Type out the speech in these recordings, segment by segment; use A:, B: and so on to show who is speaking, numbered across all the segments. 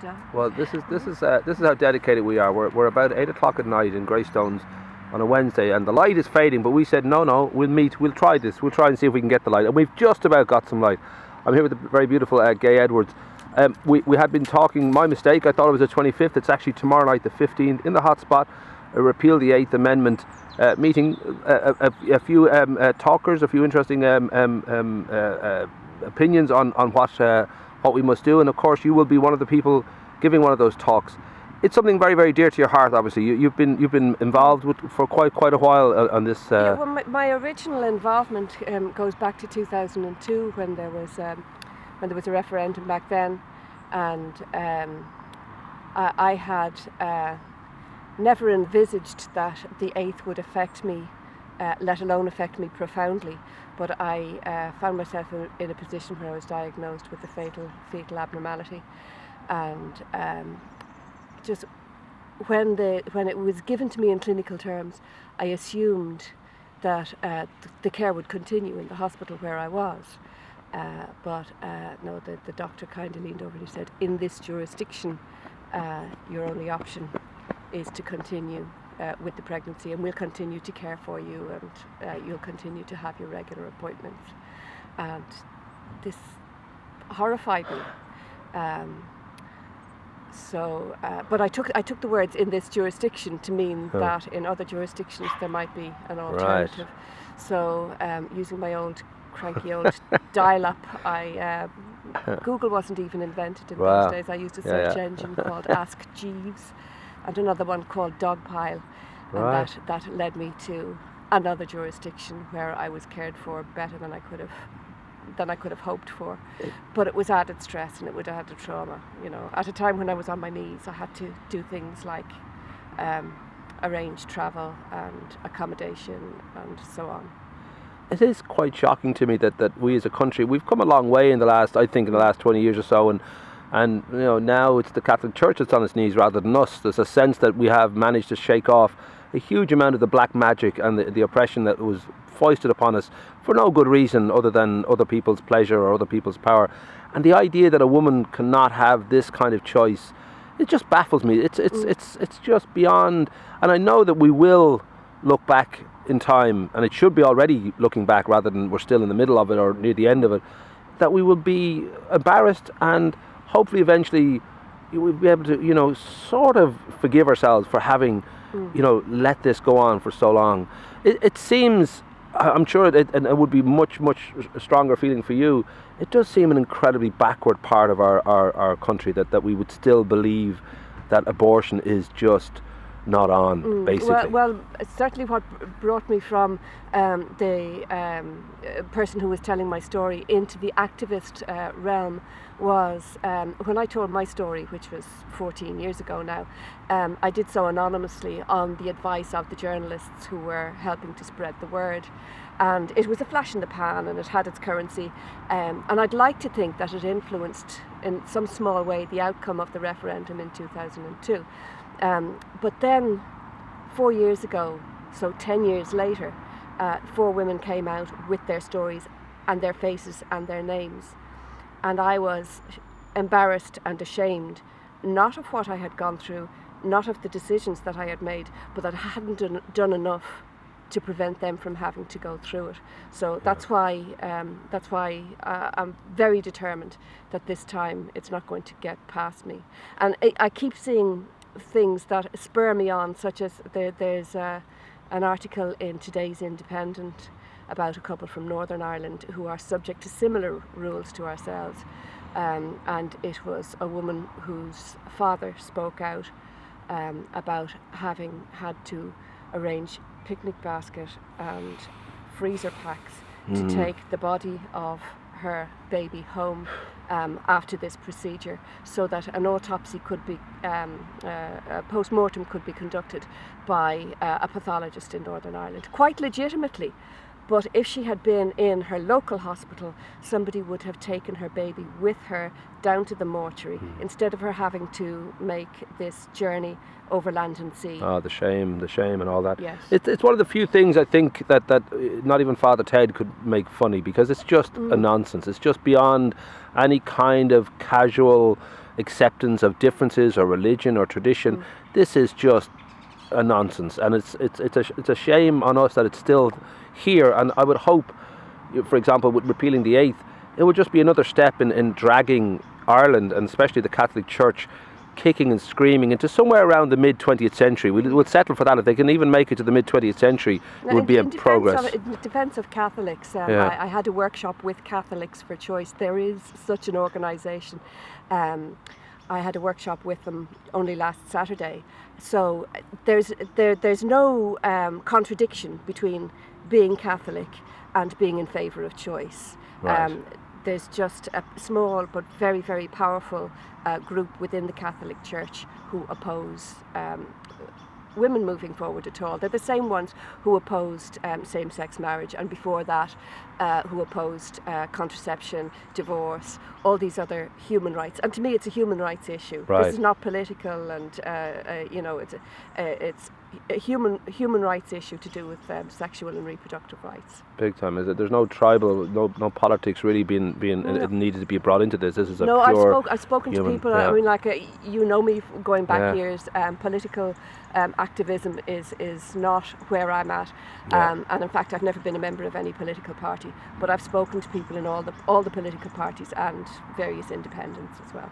A: Dan.
B: Well, this is how dedicated we are. We're about 8 o'clock at night in Greystones on a Wednesday, and the light is fading. But we said no, we'll try this. We'll try and see if we can get the light, and we've just about got some light. I'm here with the very beautiful GAYE Edwards. We had been talking. My mistake. I thought it was the 25th. It's actually tomorrow night, the 15th, in the hot spot. Repeal the 8th Amendment meeting. A few talkers, a few interesting opinions on what we must do, and of course you will be one of the people giving one of those talks. It's something very, very dear to your heart. Obviously, you've been involved with for quite a while on this.
A: Yeah, well, my original involvement goes back to 2002 when there was a referendum back then, and I had never envisaged that the 8th would affect me, let alone affect me profoundly. But I found myself in a position where I was diagnosed with a fatal fetal abnormality, and just when it was given to me in clinical terms, I assumed that the care would continue in the hospital where I was. But no, the doctor kindly leaned over and he said, in this jurisdiction, your only option is to continue with the pregnancy, and we'll continue to care for you, and you'll continue to have your regular appointments. And this horrified me. But I took the words "in this jurisdiction" to mean that in other jurisdictions there might be an alternative. Right. So using my old cranky old dial-up, Google wasn't even invented in those days. I used a search engine called Ask Jeeves, and another one called Dogpile, and that led me to another jurisdiction where I was cared for better than I could have hoped for. But it was added stress and it was added trauma. You know, at a time when I was on my knees, I had to do things like arrange travel and accommodation and so on.
B: It is quite shocking to me that we as a country, we've come a long way in the last 20 years or so, and you know, now it's the Catholic Church that's on its knees rather than us. There's a sense that we have managed to shake off a huge amount of the black magic and the oppression that was foisted upon us for no good reason other than other people's pleasure or other people's power. And the idea that a woman cannot have this kind of choice, it just baffles me. It's just beyond. And I know that we will look back in time, and it should be already looking back rather than we're still in the middle of it or near the end of it, that we will be embarrassed, and hopefully eventually we'll be able to, you know, sort of forgive ourselves for having, you know, let this go on for so long. It seems, I'm sure and it would be much a stronger feeling for you, it does seem an incredibly backward part of our country that we would still believe that abortion is just not on, basically.
A: Well, certainly what brought me from the person who was telling my story into the activist realm was when I told my story, which was 14 years ago now. I did so anonymously on the advice of the journalists who were helping to spread the word. And it was a flash in the pan, and it had its currency. And I'd like to think that it influenced in some small way the outcome of the referendum in 2002. But then 4 years ago, so 10 years later, 4 women came out with their stories and their faces and their names. And I was embarrassed and ashamed, not of what I had gone through, not of the decisions that I had made, but that I hadn't done enough to prevent them from having to go through it. So that's why I'm very determined that this time it's not going to get past me. And I keep seeing things that spur me on, such as there's an article in today's Independent about a couple from Northern Ireland who are subject to similar rules to ourselves, and it was a woman whose father spoke out about having had to arrange picnic basket and freezer packs to take the body of her baby home after this procedure, so that an autopsy could be, a post-mortem could be conducted by a pathologist in Northern Ireland, quite legitimately. But if she had been in her local hospital, somebody would have taken her baby with her down to the mortuary, instead of her having to make this journey over land and sea. Oh,
B: the shame and all that.
A: Yes.
B: It's one of the few things I think that not even Father Ted could make funny, because it's just a nonsense. It's just beyond any kind of casual acceptance of differences or religion or tradition. This is just a nonsense, and it's a shame on us that it's still here. And I would hope, for example, with repealing the 8th, it would just be another step in dragging Ireland, and especially the Catholic Church, kicking and screaming into somewhere around the mid-20th century. We'll settle for that. If they can even make it to the mid-20th century, it would be a progress.
A: In defence of Catholics, I had a workshop with Catholics for Choice. There is such an organisation. I had a workshop with them only last Saturday. So there's no contradiction between being Catholic and being in favour of choice.
B: Right.
A: There's just a small but very, very powerful group within the Catholic Church who oppose women moving forward at all. They're the same ones who opposed same-sex marriage, and before that who opposed contraception, divorce, all these other human rights. And to me, it's a human rights issue.
B: Right.
A: This is not political, and it's a human rights issue to do with sexual and reproductive rights.
B: Big time. Is it? There's no tribal, no politics really being needed to be brought into this. This is a
A: no,
B: pure.
A: I've spoken
B: human,
A: to people.
B: yeah.
A: I mean, like you know me going back years. Political activism is not where I'm at, and in fact, I've never been a member of any political party. But I've spoken to people in all the political parties and various independents as well.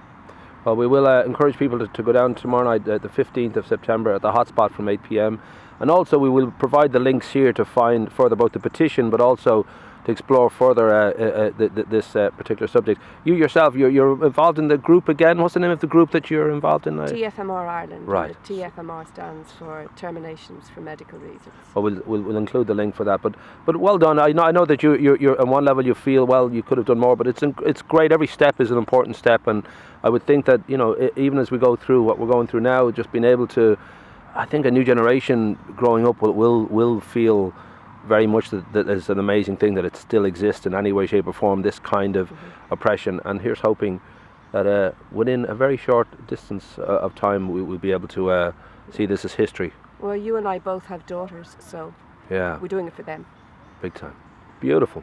B: Well, we will encourage people to go down tomorrow night, the 15th of September, at the hotspot from 8 p.m. And also we will provide the links here to find further about the petition, but also to explore further this particular subject. You yourself, you're involved in the group again. What's the name of the group that you're involved in?
A: TFMR Ireland.
B: Right.
A: TFMR stands for Terminations for Medical Reasons.
B: Well, we'll include the link for that. But well done. I know that you're on one level you feel, well, you could have done more, but it's great. Every step is an important step, and I would think that, even as we go through what we're going through now, just being able to, I think a new generation growing up will feel very much that it's an amazing thing that it still exists in any way, shape or form, this kind of oppression. And here's hoping that within a very short distance of time we will be able to see this as history.
A: Well, you and I both have daughters, so
B: yeah,
A: we're doing it for them.
B: Big time. Beautiful.